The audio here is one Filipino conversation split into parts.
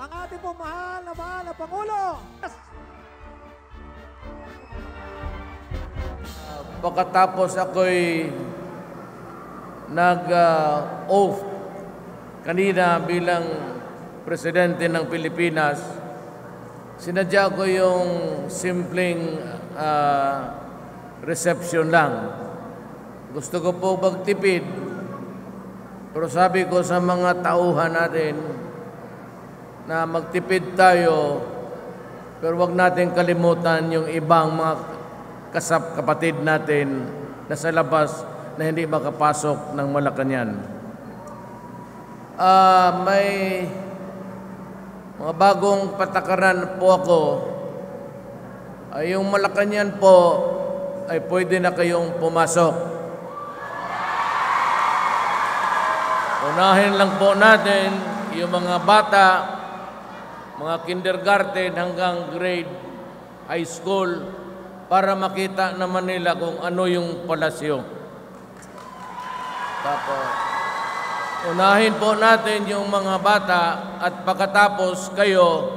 ang ating pong mahal na Pangulo. Pagkatapos ako'y nag-oath kanina bilang Presidente ng Pilipinas, sinadya ko yung simpleng reception lang. Gusto ko po magtipid, pero sabi ko sa mga tauhan natin na magtipid tayo, pero wag natin kalimutan yung ibang mga kapatid natin na sa labas na hindi makapasok ng Malacañang. May mga bagong patakaran po ako. Yung Malacañang po ay pwede na kayong pumasok. Unahin lang po natin yung mga bata, mga kindergarten hanggang grade high school, para makita naman nila kung ano yung palasyo. Tapos, unahin po natin yung mga bata at pagkatapos kayo,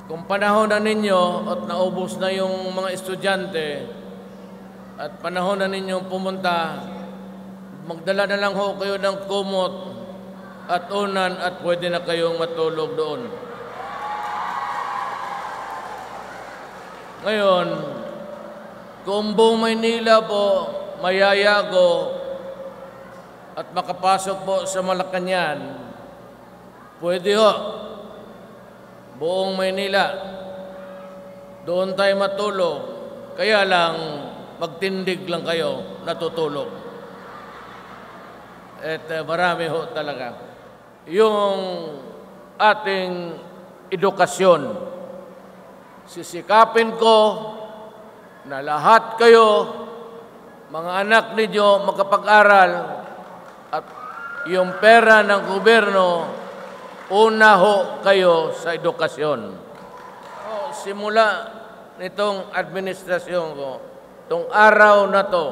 kung panahon na ninyo at naubos na yung mga estudyante at panahon na ninyo pumunta, magdala na lang ho kayo ng kumot at unan at pwede na kayong matulog doon. Ngayon, kung buong Maynila po mayayago at makapasok po sa Malacañang, pwede ho. Buong Maynila, doon tayo matulog. Kaya lang, magtindig lang kayo, natutulog. At marami ho talaga. Yung ating edukasyon, sisikapin ko na lahat kayo, mga anak ninyo, makapag-aral at yung pera ng gobyerno, una ho kayo sa edukasyon. Simula nitong administrasyon ko, itong araw na to,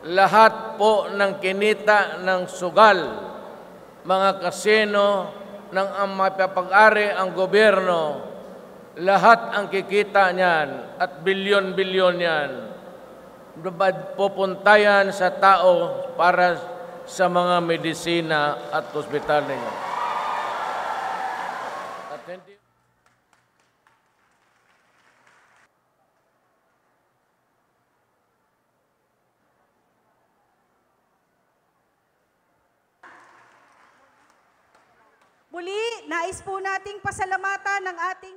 lahat po ng kinita ng sugal, mga kasino, ng mapapag-ari ang gobyerno, lahat ang kikita niyan at bilyon-bilyon yan, pupunta yan sa tao para sa mga medisina at ospital ninyo. Muli, nais po nating pasalamatan ng ating